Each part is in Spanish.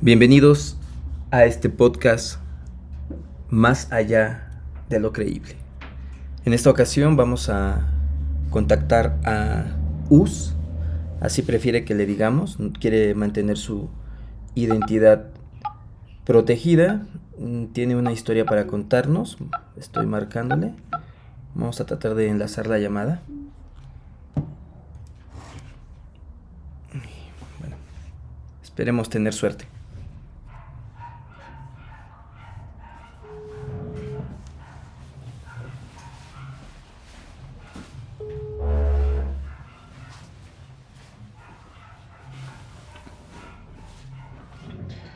Bienvenidos a este podcast Más allá de lo creíble. En esta ocasión vamos a contactar a Us, así prefiere que le digamos, quiere mantener su identidad protegida, tiene una historia para contarnos, estoy marcándole, vamos a tratar de enlazar la llamada. Bueno, esperemos tener suerte.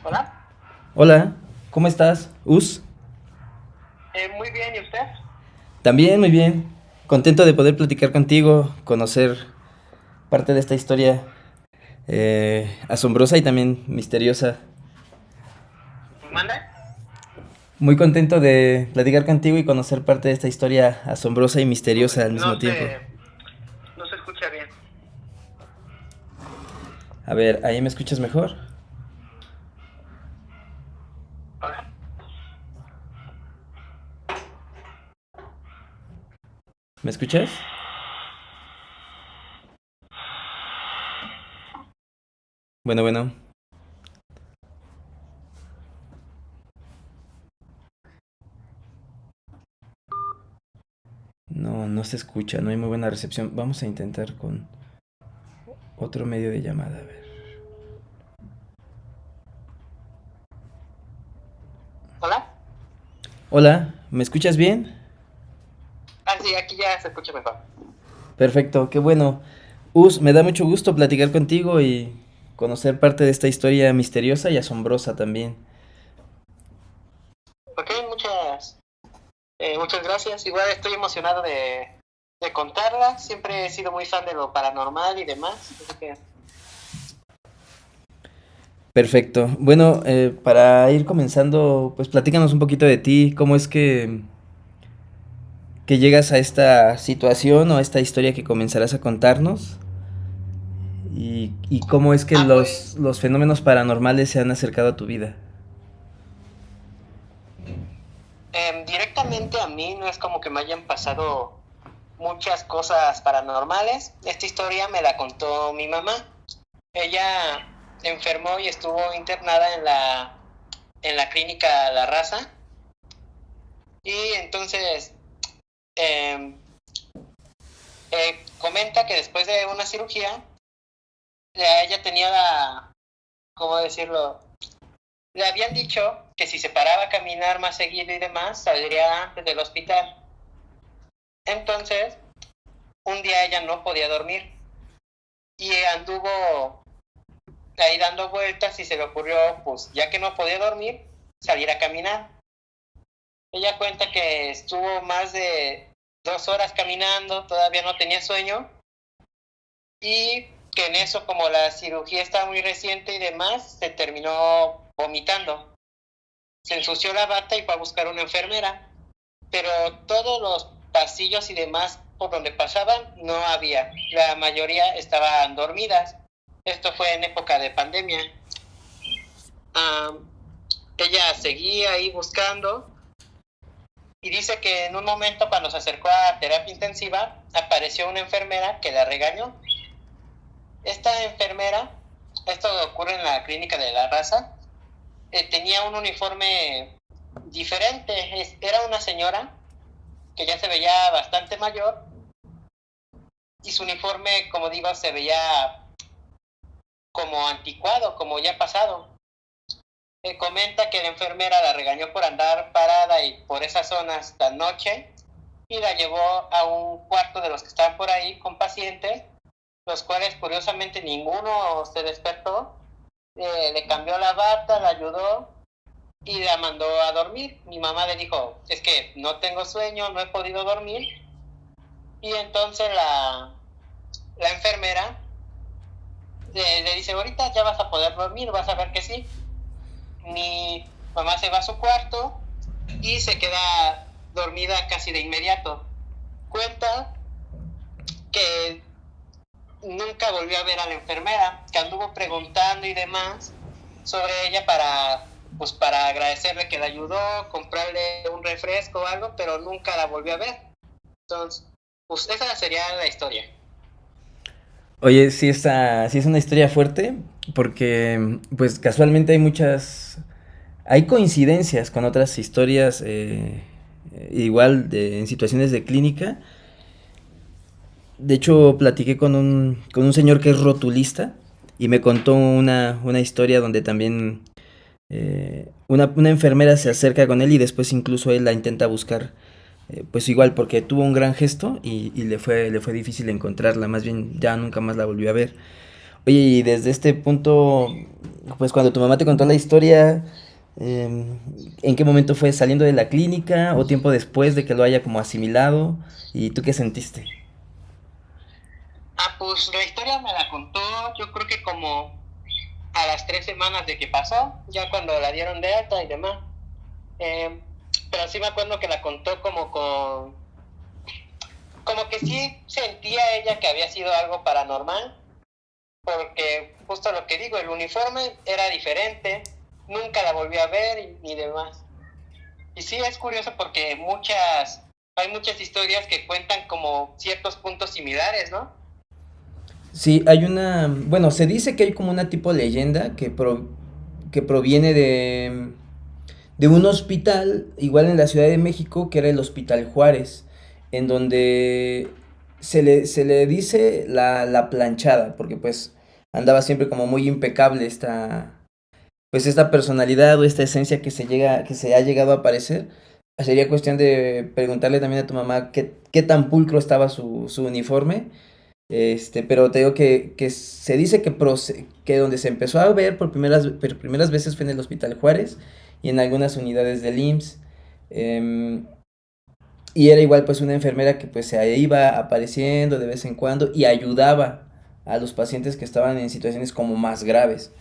Hola. Hola, ¿cómo estás, Us? Muy bien, ¿y usted? También muy bien, contento de poder platicar contigo, conocer parte de esta historia asombrosa y también misteriosa. ¿Manda? Muy contento de platicar contigo y conocer parte de esta historia asombrosa y misteriosa al mismo tiempo. No se escucha bien. A ver, ¿ahí me escuchas mejor? Hola. ¿Me escuchas? Bueno. No, no se escucha, no hay muy buena recepción. Vamos a intentar con otro medio de llamada, a ver. Hola. Hola, ¿me escuchas bien? Sí, aquí ya se escucha mejor. Perfecto, qué bueno. Me da mucho gusto platicar contigo y conocer parte de esta historia misteriosa y asombrosa también. Ok, muchas gracias. Igual estoy emocionado de contarla. Siempre he sido muy fan de lo paranormal y demás. Así que, Perfecto. Bueno, para ir comenzando, pues platícanos un poquito de ti, cómo es que llegas a esta situación o a esta historia que comenzarás a contarnos y cómo es que pues los fenómenos paranormales se han acercado a tu vida. directamente a mí no es como que me hayan pasado muchas cosas paranormales. Esta historia me la contó mi mamá. Ella enfermó y estuvo internada en la clínica La Raza. Y entonces eh, comenta que después de una cirugía, ella tenía ¿cómo decirlo? Le habían dicho que si se paraba a caminar más seguido y demás, saldría antes del hospital. Entonces, un día ella no podía dormir y anduvo ahí dando vueltas y se le ocurrió, pues ya que no podía dormir, salir a caminar. Ella cuenta que estuvo más de 2 horas caminando, todavía no tenía sueño y que en eso, como la cirugía estaba muy reciente y demás, se terminó vomitando. Se ensució la bata y fue a buscar una enfermera, pero todos los pasillos y demás por donde pasaban no había. La mayoría estaban dormidas. Esto fue en época de pandemia. Um, Ella seguía ahí buscando y dice que en un momento cuando se acercó a terapia intensiva apareció una enfermera que la regañó. Esta enfermera, esto ocurre en la clínica de La Raza, tenía un uniforme diferente. Era una señora que ya se veía bastante mayor y su uniforme, como digo, se veía como anticuado, como ya pasado. Comenta que la enfermera la regañó por andar parada y por esas zonas la noche y la llevó a un cuarto de los que estaban por ahí con pacientes, los cuales curiosamente ninguno se despertó. Le cambió la bata, la ayudó y la mandó a dormir. Mi mamá le dijo, es que no tengo sueño, no he podido dormir. Y entonces la enfermera le dice, ahorita ya vas a poder dormir, vas a ver que sí. Mi mamá se va a su cuarto y se queda dormida casi de inmediato. Cuenta que nunca volvió a ver a la enfermera, que anduvo preguntando y demás, sobre ella para agradecerle que la ayudó, comprarle un refresco o algo, pero nunca la volvió a ver. Entonces, pues esa sería la historia. Oye, sí es una historia fuerte, porque pues casualmente hay coincidencias con otras historias igual en situaciones de clínica. De hecho, platiqué con un señor que es rotulista y me contó una historia donde también una enfermera se acerca con él y después incluso él la intenta buscar, pues igual porque tuvo un gran gesto y le fue difícil encontrarla, más bien ya nunca más la volvió a ver. Oye, y desde este punto, pues cuando tu mamá te contó la historia, ¿en qué momento fue saliendo de la clínica o tiempo después de que lo haya como asimilado? ¿Y tú qué sentiste? Pues la historia me la contó, yo creo que como a las 3 semanas de que pasó, ya cuando la dieron de alta y demás. Eh, pero sí me acuerdo que la contó como que sí sentía ella que había sido algo paranormal, porque justo lo que digo, el uniforme era diferente, nunca la volví a ver y demás. Y sí es curioso porque hay muchas historias que cuentan como ciertos puntos similares, ¿no? Sí, bueno, se dice que hay como una tipo leyenda que proviene de un hospital, igual en la Ciudad de México, que era el Hospital Juárez, en donde se le dice la planchada, porque pues andaba siempre como muy impecable pues esta personalidad o esta esencia que se ha llegado a aparecer. Sería cuestión de preguntarle también a tu mamá qué tan pulcro estaba su uniforme. Pero te digo que se dice que donde se empezó a ver por primeras veces fue en el Hospital Juárez y en algunas unidades del IMSS. em, y era igual pues una enfermera que pues se iba apareciendo de vez en cuando y ayudaba a los pacientes que estaban en situaciones como más graves.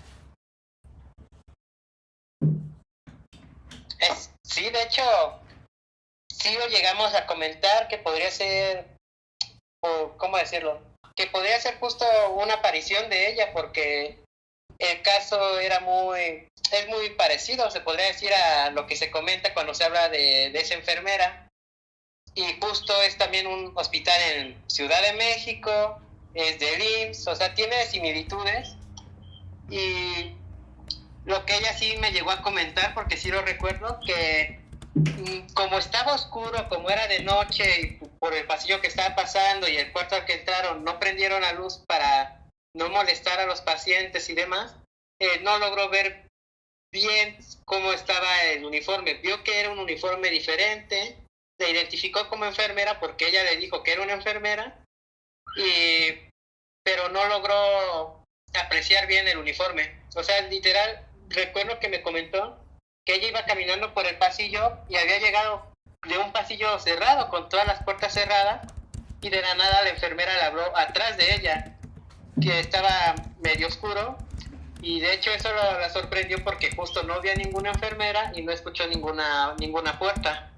Sí, de hecho, sí lo llegamos a comentar que podría ser, o cómo decirlo, que podría ser justo una aparición de ella, porque el caso es muy parecido, se podría decir, a lo que se comenta cuando se habla de esa enfermera. Y justo es también un hospital en Ciudad de México, es del IMSS, o sea, tiene similitudes. Y lo que ella sí me llegó a comentar, porque sí lo recuerdo, que como estaba oscuro, como era de noche y por el pasillo que estaba pasando y el cuarto al que entraron no prendieron la luz para no molestar a los pacientes y demás, no logró ver bien cómo estaba el uniforme. Vio que era un uniforme diferente, se identificó como enfermera porque ella le dijo que era una enfermera, pero no logró apreciar bien el uniforme. O sea, literal, recuerdo que me comentó que ella iba caminando por el pasillo y había llegado de un pasillo cerrado, con todas las puertas cerradas, y de la nada la enfermera le habló atrás de ella, que estaba medio oscuro, y de hecho eso la sorprendió porque justo no había ninguna enfermera y no escuchó ninguna puerta.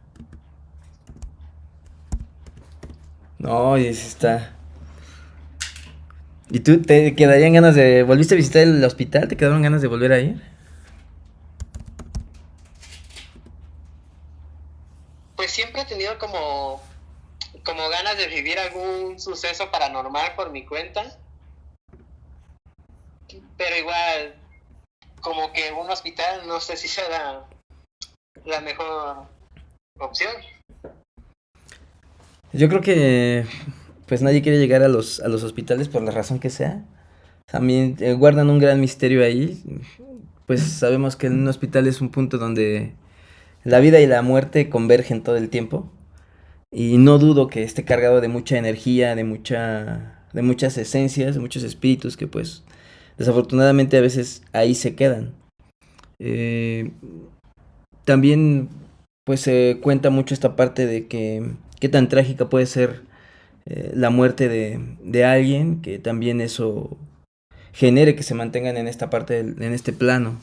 No, y sí está. ¿Y tú te quedarían volviste a visitar el hospital? ¿Te quedaron ganas de volver a ir? Pues siempre he tenido como ganas de vivir algún suceso paranormal por mi cuenta, pero igual como que un hospital no sé si sea la mejor opción. Yo creo que pues nadie quiere llegar a a los hospitales por la razón que sea. También guardan un gran misterio ahí. Pues sabemos que en un hospital es un punto donde la vida y la muerte convergen todo el tiempo. Y no dudo que esté cargado de mucha energía, de muchas esencias, de muchos espíritus que pues desafortunadamente a veces ahí se quedan. Eh, También pues se cuenta mucho esta parte de que qué tan trágica puede ser la muerte de alguien, que también eso genere que se mantengan en esta en este plano.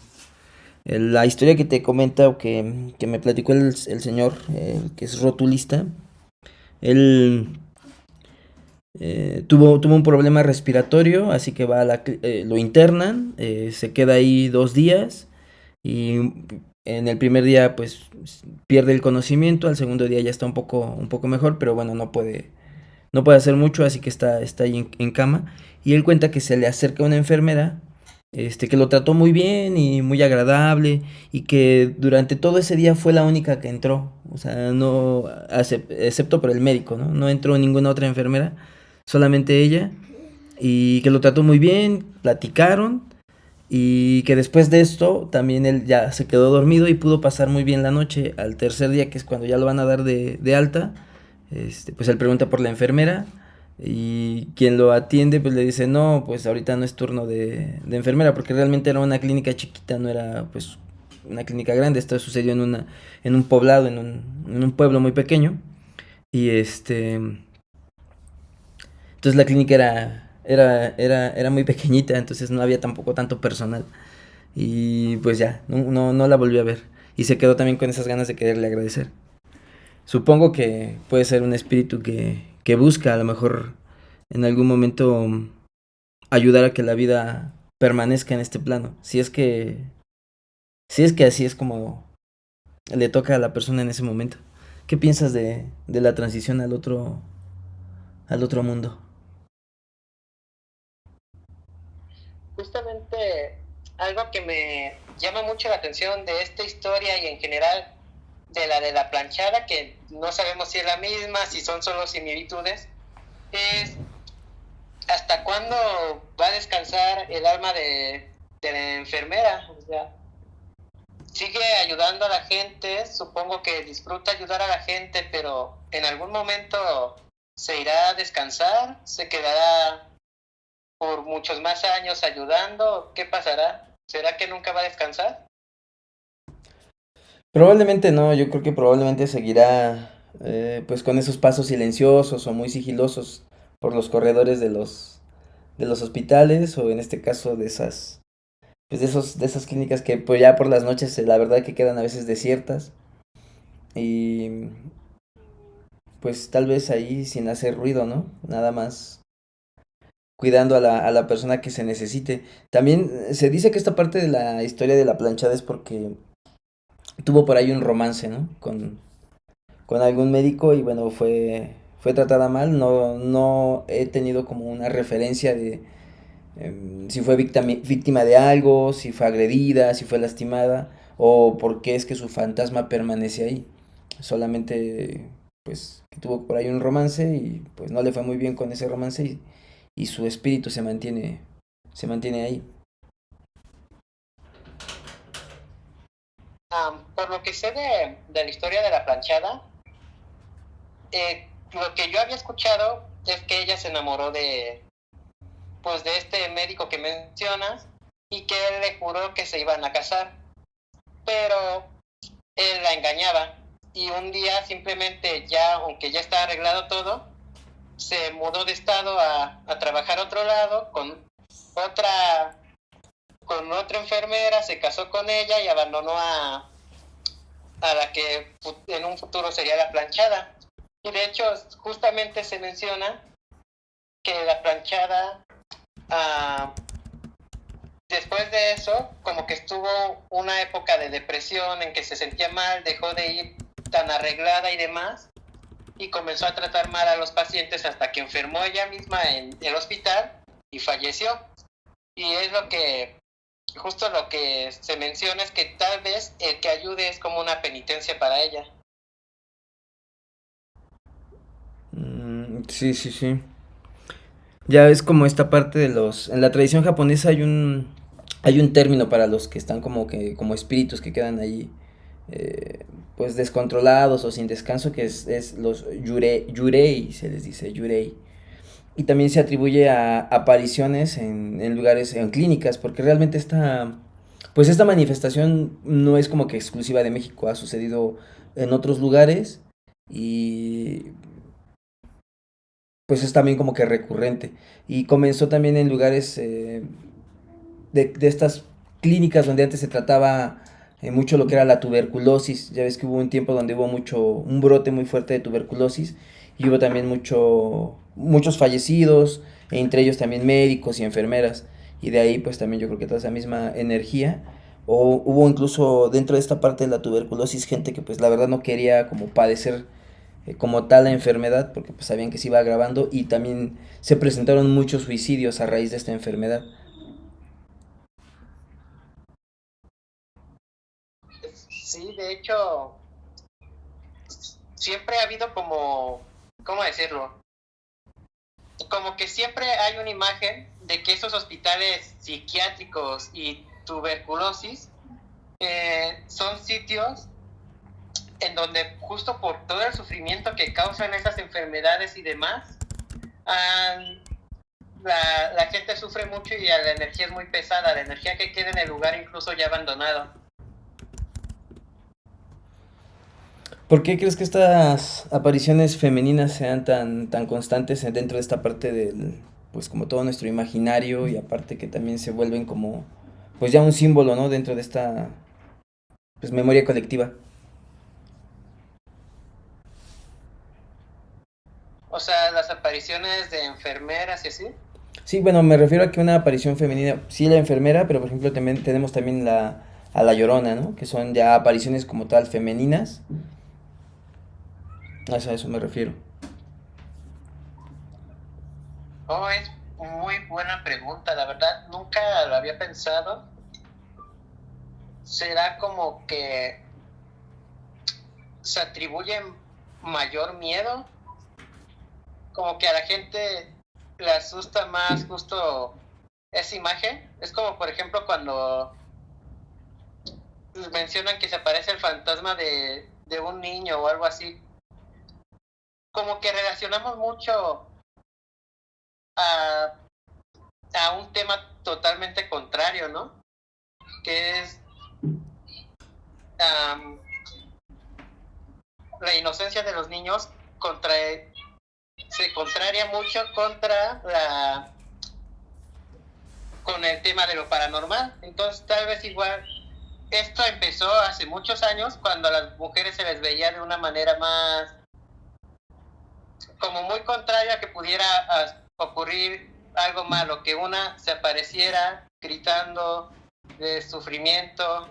La historia que te comenta o que me platicó el señor, que es rotulista, él tuvo un problema respiratorio, así que lo internan, se queda ahí 2 días y en el primer día pues pierde el conocimiento, al segundo día ya está un poco mejor, pero bueno, no puede hacer mucho, así que está ahí en cama. Y él cuenta que se le acerca una enfermera, que lo trató muy bien y muy agradable, y que durante todo ese día fue la única que entró. O sea, no, excepto por el médico, ¿no? No entró ninguna otra enfermera, solamente ella, y que lo trató muy bien, platicaron, y que después de esto también él ya se quedó dormido y pudo pasar muy bien la noche. Al tercer día, que es cuando ya lo van a dar de alta, pues él pregunta por la enfermera y quien lo atiende pues le dice, no, pues ahorita no es turno de enfermera, porque realmente era una clínica chiquita, no era pues una clínica grande. Esto sucedió en un poblado, en un pueblo muy pequeño. Y entonces la clínica era muy pequeñita, entonces no había tampoco tanto personal. Y pues ya, no la volví a ver. Y se quedó también con esas ganas de quererle agradecer. Supongo que puede ser un espíritu que busca a lo mejor en algún momento ayudar a que la vida permanezca en este plano. Si es que así es como le toca a la persona en ese momento. ¿Qué piensas de la transición al otro mundo? Justamente algo que me llama mucho la atención de esta historia y en general de la planchada, que no sabemos si es la misma, si son solo similitudes, es hasta cuándo va a descansar el alma de la enfermera. O sea, sigue ayudando a la gente, supongo que disfruta ayudar a la gente, pero en algún momento se irá a descansar, se quedará por muchos más años ayudando. ¿Qué pasará? ¿Será que nunca va a descansar? Probablemente no, yo creo que probablemente seguirá pues con esos pasos silenciosos o muy sigilosos por los corredores de los hospitales, o en este caso de esas clínicas que pues ya por las noches la verdad que quedan a veces desiertas, y pues tal vez ahí sin hacer ruido, ¿no? Nada más cuidando a la persona que se necesite. También se dice que esta parte de la historia de la planchada es porque tuvo por ahí un romance, ¿no? Con algún médico, y bueno, fue tratada mal. No he tenido como una referencia de si fue víctima de algo, si fue agredida, si fue lastimada, o por qué es que su fantasma permanece ahí. Solamente pues que tuvo por ahí un romance y pues no le fue muy bien con ese romance, y su espíritu se mantiene ahí. Por lo que sé de la historia de la planchada, lo que yo había escuchado es que ella se enamoró pues, de este médico que mencionas y que él le juró que se iban a casar, pero él la engañaba y un día simplemente ya, aunque ya está arreglado todo, se mudó de estado a trabajar a otro lado otra con otra enfermera, se casó con ella y abandonó a la que en un futuro sería la planchada. Y de hecho, justamente se menciona que la planchada, ah, después de eso, como que estuvo una época de depresión en que se sentía mal, dejó de ir tan arreglada y demás, y comenzó a tratar mal a los pacientes hasta que enfermó ella misma en el hospital y falleció. Y es justo lo que se menciona es que tal vez el que ayude es como una penitencia para ella. Sí, sí, sí. Ya es como esta parte en la tradición japonesa hay un término para los que están como espíritus que quedan ahí, pues descontrolados o sin descanso, que es los yurei, se les dice yurei. Y también se atribuye a apariciones en lugares, en clínicas, porque realmente pues esta manifestación no es como que exclusiva de México, ha sucedido en otros lugares, y pues es también como que recurrente. Y comenzó también en lugares de estas clínicas donde antes se trataba mucho lo que era la tuberculosis. Ya ves que hubo un tiempo donde hubo un brote muy fuerte de tuberculosis, y hubo también muchos fallecidos, entre ellos también médicos y enfermeras, y de ahí pues también yo creo que toda esa misma energía, o hubo incluso dentro de esta parte de la tuberculosis gente que pues la verdad no quería como padecer como tal la enfermedad, porque pues sabían que se iba agravando, y también se presentaron muchos suicidios a raíz de esta enfermedad. Sí, de hecho, siempre ha habido como, ¿cómo decirlo? Como que siempre hay una imagen de que esos hospitales psiquiátricos y tuberculosis son sitios en donde justo por todo el sufrimiento que causan esas enfermedades y demás, la gente sufre mucho y la energía es muy pesada, la energía que queda en el lugar incluso ya abandonado. ¿Por qué crees que estas apariciones femeninas sean tan constantes dentro de esta parte del, pues como todo nuestro imaginario, y aparte que también se vuelven como, pues ya un símbolo, ¿no? Dentro de esta, pues memoria colectiva. O sea, las apariciones de enfermeras y así. Sí, bueno, me refiero a que una aparición femenina, sí la enfermera, pero por ejemplo también tenemos también a la Llorona, ¿no? Que son ya apariciones como tal femeninas. A eso me refiero. Oh, es muy buena pregunta, la verdad, nunca lo había pensado. ¿Será como que se atribuye mayor miedo? Como que a la gente le asusta más justo esa imagen. Es como, por ejemplo, cuando mencionan que se aparece el fantasma de un niño o algo así. Como que relacionamos mucho a, a un tema totalmente contrario, ¿no? Que es um, la inocencia de los niños se contraria mucho con el tema de lo paranormal. Entonces, tal vez igual esto empezó hace muchos años cuando a las mujeres se les veía de una manera más como muy contraria, que pudiera ocurrir algo malo, que una se apareciera gritando de sufrimiento,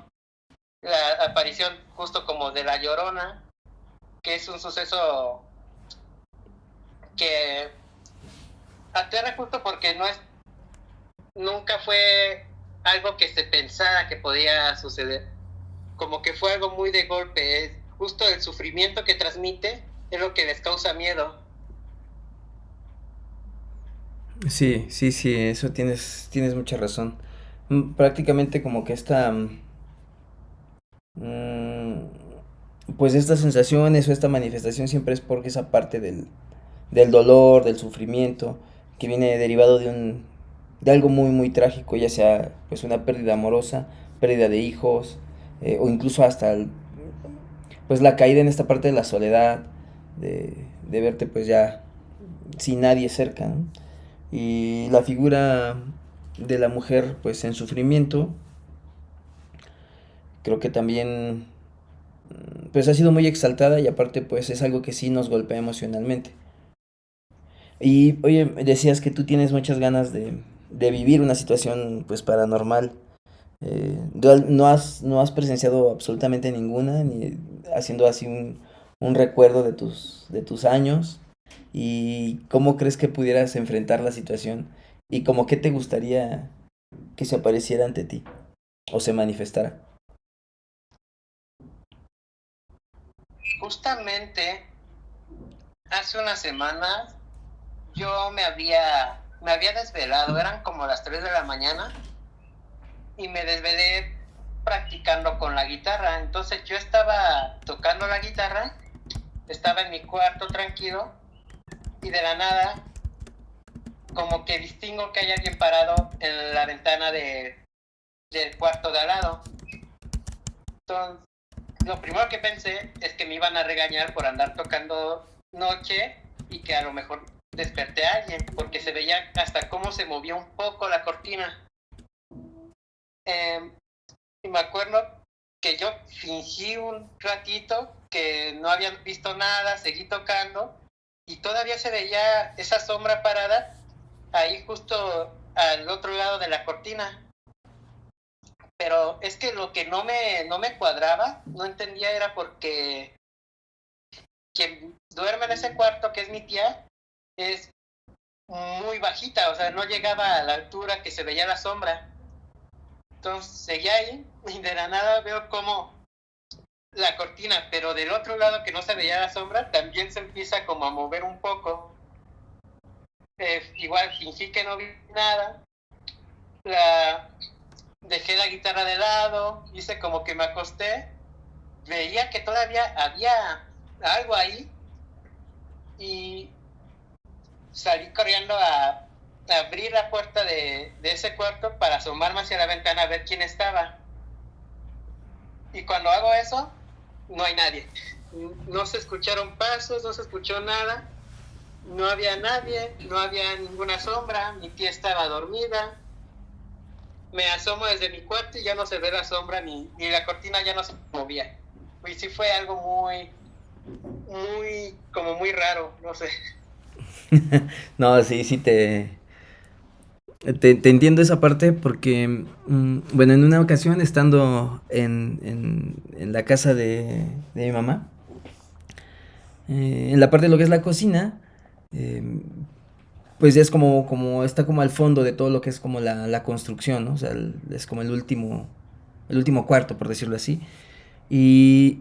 la aparición justo como de la Llorona, que es un suceso que aterra justo porque nunca fue algo que se pensara que podía suceder, como que fue algo muy de golpe, justo el sufrimiento que transmite es lo que les causa miedo. Sí, sí, sí, eso tienes mucha razón. Prácticamente como que mm, pues estas sensaciones o esta manifestación siempre es porque esa parte del dolor, del sufrimiento, que viene derivado de algo muy, muy trágico, ya sea pues una pérdida amorosa, pérdida de hijos, o incluso hasta pues la caída en esta parte de la soledad, de verte pues ya sin nadie cerca, ¿no? Y la figura de la mujer pues en sufrimiento, creo que también pues ha sido muy exaltada, y aparte pues es algo que sí nos golpea emocionalmente. Y oye, decías que tú tienes muchas ganas de vivir una situación pues paranormal. No has presenciado absolutamente ninguna, ni haciendo así un recuerdo de tus años. ¿Y cómo crees que pudieras enfrentar la situación? ¿Y como qué te gustaría que se apareciera ante ti o se manifestara? Justamente hace unas semanas yo me había desvelado, eran como las 3 de la mañana y me desvelé practicando con la guitarra. Entonces yo estaba tocando la guitarra, estaba en mi cuarto tranquilo y de la nada como que distingo que hay alguien parado en la ventana del cuarto de al lado. Entonces lo primero que pensé es que me iban a regañar por andar tocando noche y que a lo mejor desperté a alguien, porque se veía hasta cómo se movía un poco la cortina. Y me acuerdo que yo fingí un ratito que no había visto nada, seguí tocando y todavía se veía esa sombra parada ahí justo al otro lado de la cortina. Pero es que lo que no me cuadraba, no entendía, era porque quien duerme en ese cuarto, que es mi tía, es muy bajita, o sea, no llegaba a la altura que se veía la sombra. Entonces seguía ahí y de la nada veo como la cortina, pero del otro lado que no se veía la sombra, también se empieza como a mover un poco. Igual fingí que no vi nada, la dejé la guitarra de lado, hice como que me acosté, veía que todavía había algo ahí y salí corriendo a abrir la puerta de ese cuarto para asomarme hacia la ventana a ver quién estaba. Y cuando hago eso, no hay nadie. No se escucharon pasos, no se escuchó nada, no había nadie, no había ninguna sombra, mi tía estaba dormida. Me asomo desde mi cuarto y ya no se ve la sombra ni la cortina ya no se movía. Y sí fue algo como muy raro, no sé. No, sí, sí te entiendo esa parte porque, bueno, en una ocasión estando en la casa de mi mamá, en la parte de lo que es la cocina, eh, pues ya es está como al fondo de todo lo que es como la construcción, ¿no? O sea, es como el último cuarto, por decirlo así. Y,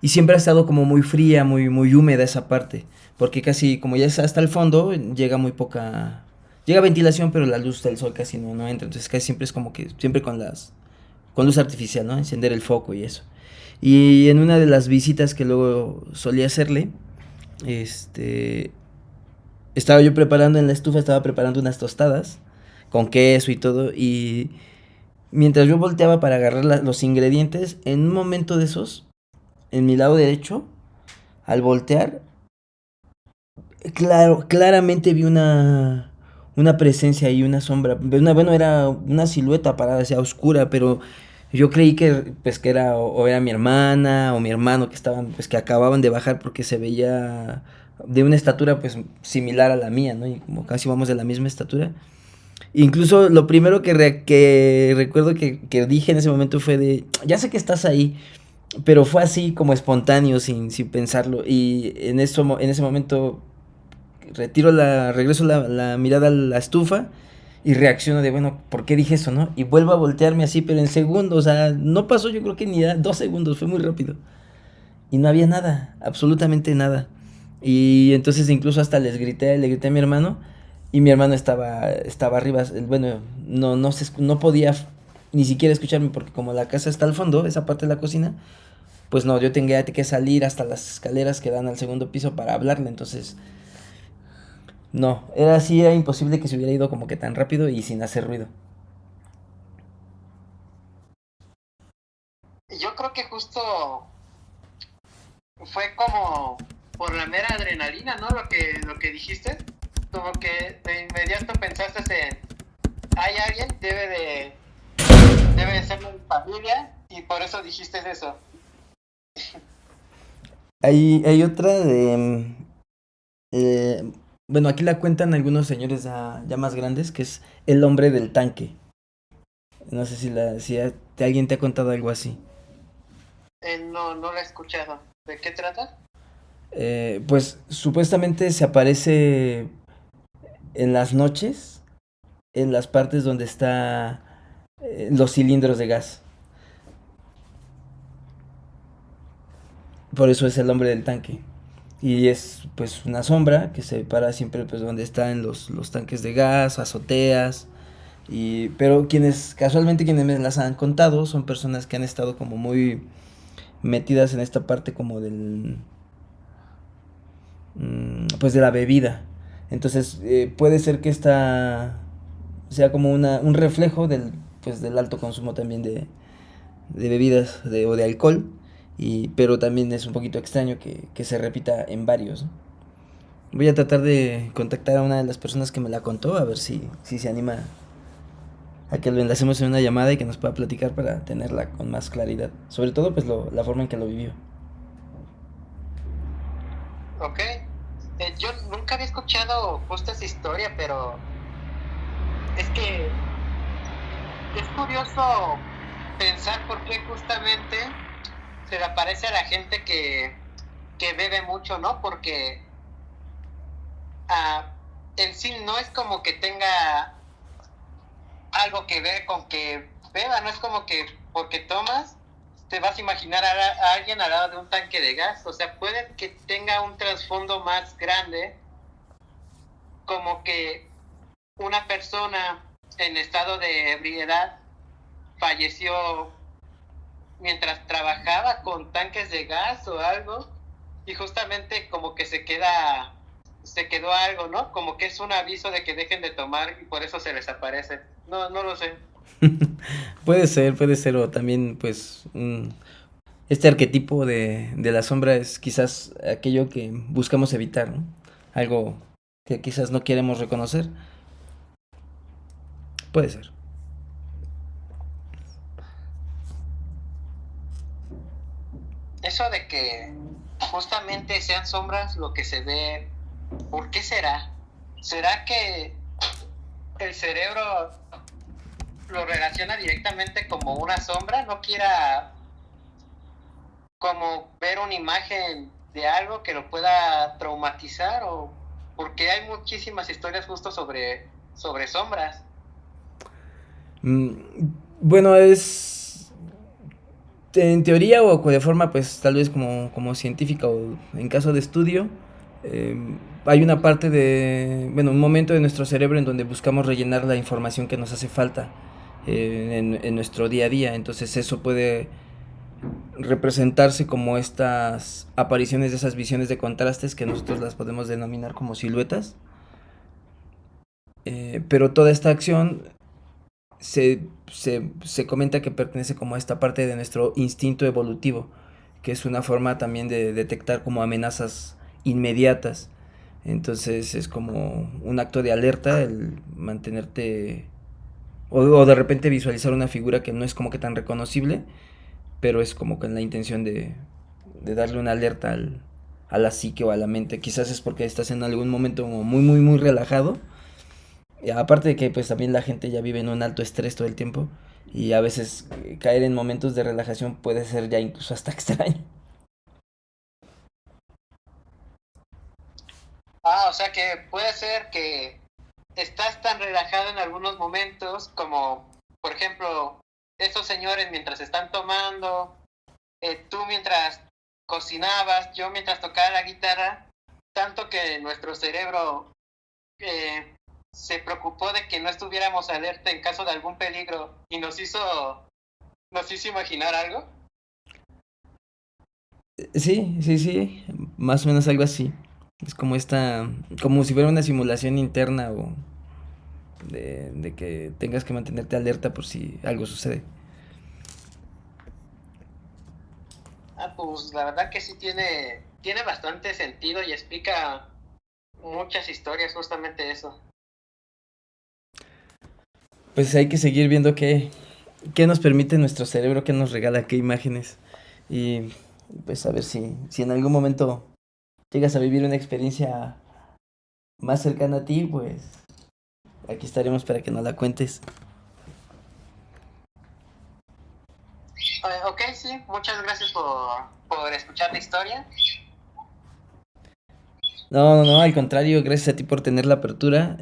y siempre ha estado como muy fría, muy húmeda esa parte. Porque casi, como ya es hasta el fondo, llega muy poca. Llega ventilación, pero la luz del sol casi no entra. Entonces casi siempre es como que, siempre con luz artificial, ¿no? Encender el foco y eso. Y en una de las visitas que luego solía hacerle, este, estaba yo preparando en la estufa, estaba preparando unas tostadas con queso y todo. Y mientras yo volteaba para agarrar los ingredientes, en un momento de esos, en mi lado derecho, al voltear, claramente vi una presencia ahí, una sombra. Bueno, era una silueta parada, hacia oscura, pero yo creí que, pues, que era o era mi hermana o mi hermano que estaban, pues, que acababan de bajar porque se veía de una estatura, pues, similar a la mía, ¿no? Y como casi vamos de la misma estatura. Incluso lo primero que recuerdo que dije en ese momento fue de, ya sé que estás ahí, pero fue así como espontáneo, sin pensarlo. Y en ese momento regreso la mirada a la estufa y reacciono de, bueno, ¿por qué dije eso, no? Y vuelvo a voltearme así, pero en segundos, o sea, no pasó yo creo que ni 2 segundos, fue muy rápido. Y no había nada, absolutamente nada. Y entonces incluso hasta le grité a mi hermano y mi hermano estaba arriba, bueno, no podía ni siquiera escucharme porque como la casa está al fondo, esa parte de la cocina, pues no, yo tenía que salir hasta las escaleras que dan al segundo piso para hablarle, entonces no, era imposible que se hubiera ido como que tan rápido y sin hacer ruido. Yo creo que justo fue como por la mera adrenalina, ¿no? Lo que dijiste, como que de inmediato pensaste en, hay alguien, debe de ser mi familia, y por eso dijiste eso. Hay otra eh, bueno, aquí la cuentan algunos señores ya más grandes, que es el hombre del tanque. No sé si alguien te ha contado algo así. No, no lo he escuchado. ¿De qué trata? Pues supuestamente se aparece en las noches, en las partes donde está los cilindros de gas. Por eso es el hombre del tanque. Y es pues una sombra que se para siempre pues donde están los tanques de gas, azoteas. Pero casualmente quienes me las han contado son personas que han estado como muy metidas en esta parte como pues de la bebida. Entonces puede ser que esta sea como un reflejo del alto consumo también de bebidas o de alcohol. Pero también es un poquito extraño que se repita en varios, ¿no? Voy a tratar de contactar a una de las personas que me la contó, a ver si se anima a que lo enlacemos en una llamada y que nos pueda platicar para tenerla con más claridad. Sobre todo, pues la forma en que lo vivió. Ok. Yo nunca había escuchado justo esa historia, pero es que es curioso pensar por qué justamente se le aparece a la gente que bebe mucho, ¿no? Porque ah, en sí no es como que tenga algo que ver con que beba, no es como que porque tomas te vas a imaginar a alguien al lado de un tanque de gas, o sea, puede que tenga un trasfondo más grande, como que una persona en estado de ebriedad falleció mientras trabajaba con tanques de gas o algo, y justamente como que se quedó algo, ¿no? Como que es un aviso de que dejen de tomar y por eso se les aparece. No, no lo sé. Puede ser, o también pues este arquetipo de la sombra es quizás aquello que buscamos evitar, ¿no? Algo que quizás no queremos reconocer. Puede ser. Eso de que justamente sean sombras lo que se ve, ¿por qué será? ¿Será que el cerebro lo relaciona directamente como una sombra? ¿No quiera como ver una imagen de algo que lo pueda traumatizar? ¿O porque hay muchísimas historias justo sobre sombras? Mm, bueno, es en teoría o de forma pues tal vez como científica o en caso de estudio, eh, hay una parte bueno, un momento de nuestro cerebro en donde buscamos rellenar la información que nos hace falta en nuestro día a día. Entonces eso puede representarse como estas apariciones de esas visiones de contrastes que nosotros las podemos denominar como siluetas. Pero toda esta acción se comenta que pertenece como a esta parte de nuestro instinto evolutivo, que es una forma también de detectar como amenazas inmediatas. Entonces es como un acto de alerta el mantenerte o de repente visualizar una figura que no es como que tan reconocible, pero es como con la intención de darle una alerta a la psique o a la mente. Quizás es porque estás en algún momento como muy relajado. Y aparte de que pues también la gente ya vive en un alto estrés todo el tiempo y a veces caer en momentos de relajación puede ser ya incluso hasta extraño. O sea que puede ser que estás tan relajado en algunos momentos como, por ejemplo, estos señores mientras están tomando, tú mientras cocinabas, yo mientras tocaba la guitarra, tanto que nuestro cerebro eh, se preocupó de que no estuviéramos alerta en caso de algún peligro y nos hizo imaginar algo. Sí, más o menos algo así. Es como como si fuera una simulación interna o de que tengas que mantenerte alerta por si algo sucede. Pues la verdad que sí tiene bastante sentido y explica muchas historias justamente eso. Pues hay que seguir viendo qué nos permite nuestro cerebro, qué nos regala, qué imágenes. Y pues a ver si en algún momento llegas a vivir una experiencia más cercana a ti, pues aquí estaremos para que nos la cuentes. Ok, sí, muchas gracias por escuchar la historia. No, al contrario, gracias a ti por tener la apertura,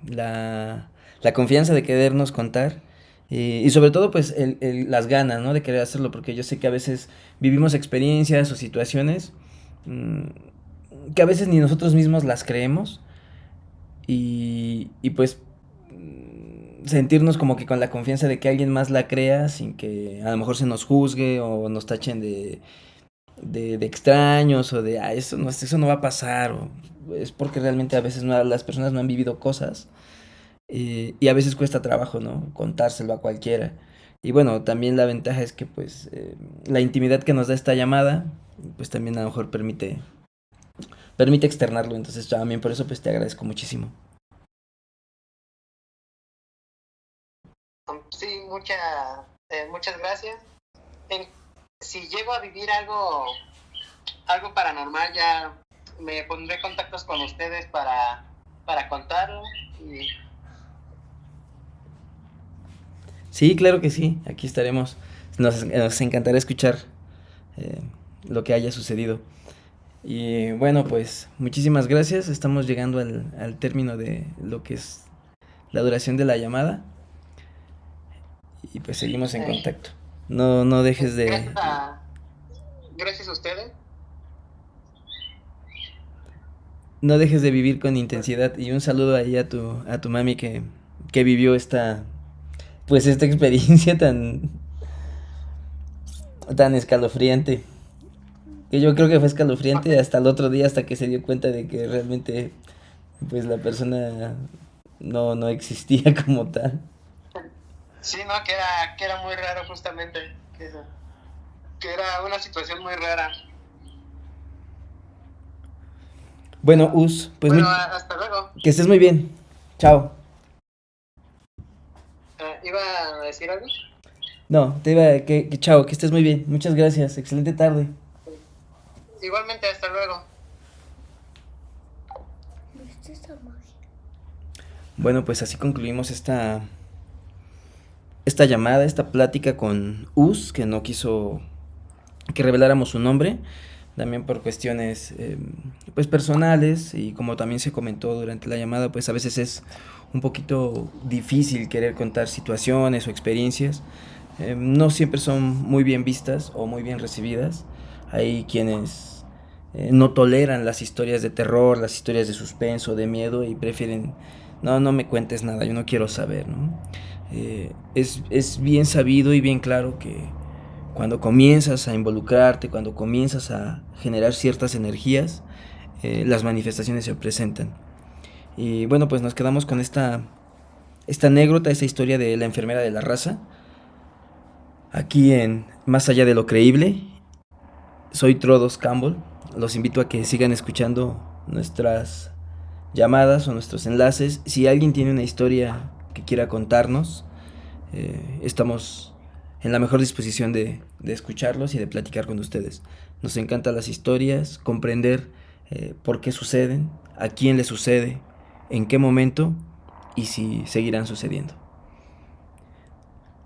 la confianza de querernos contar y sobre todo pues las ganas, ¿no? De querer hacerlo, porque yo sé que a veces vivimos experiencias o situaciones mm, que a veces ni nosotros mismos las creemos y pues sentirnos como que con la confianza de que alguien más la crea sin que a lo mejor se nos juzgue o nos tachen de extraños o de eso no va a pasar o es porque realmente a veces las personas no han vivido cosas y a veces cuesta trabajo, ¿no? Contárselo a cualquiera. Y bueno, también la ventaja es que pues la intimidad que nos da esta llamada pues también a lo mejor permite externarlo, entonces también por eso pues te agradezco muchísimo. Sí, muchas gracias. En- si llego a vivir algo paranormal, ya me pondré contactos con ustedes para contarlo. Y Sí, claro que sí, aquí estaremos. Nos encantará escuchar eh, lo que haya sucedido. Y bueno, pues muchísimas gracias. Estamos llegando al término de lo que es la duración de la llamada. Y pues seguimos en contacto. No, no dejes gracias de, gracias a ustedes. no dejes de vivir con intensidad. Y un saludo ahí a tu mami que vivió pues esta experiencia tan escalofriante. Que yo creo que fue escalofriante hasta el otro día, hasta que se dio cuenta de que realmente, pues la persona no existía como tal. Sí, no, que era muy raro justamente. Que era una situación muy rara. Bueno, Us, pues Bueno, hasta luego. que estés muy bien. Chao. ¿Iba a decir algo? No, te iba a que chao, que estés muy bien. Muchas gracias. Excelente tarde. Igualmente, hasta luego. Bueno, pues así concluimos esta llamada, esta plática con Us, que no quiso que reveláramos su nombre, también por cuestiones pues personales, y como también se comentó durante la llamada, pues a veces es un poquito difícil querer contar situaciones o experiencias. No siempre son muy bien vistas o muy bien recibidas. Hay quienes no toleran las historias de terror, las historias de suspenso, de miedo, y prefieren, no me cuentes nada, yo no quiero saber, ¿no? Es bien sabido y bien claro que cuando comienzas a involucrarte, cuando comienzas a generar ciertas energías, las manifestaciones se presentan. Y bueno, pues nos quedamos con esta anécdota, esta historia de la enfermera de la raza, aquí en Más allá de lo creíble. Soy Trodos Campbell. Los invito a que sigan escuchando nuestras llamadas o nuestros enlaces. Si alguien tiene una historia que quiera contarnos, estamos en la mejor disposición de escucharlos y de platicar con ustedes. Nos encantan las historias, comprender por qué suceden, a quién le sucede, en qué momento y si seguirán sucediendo.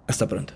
Hasta pronto.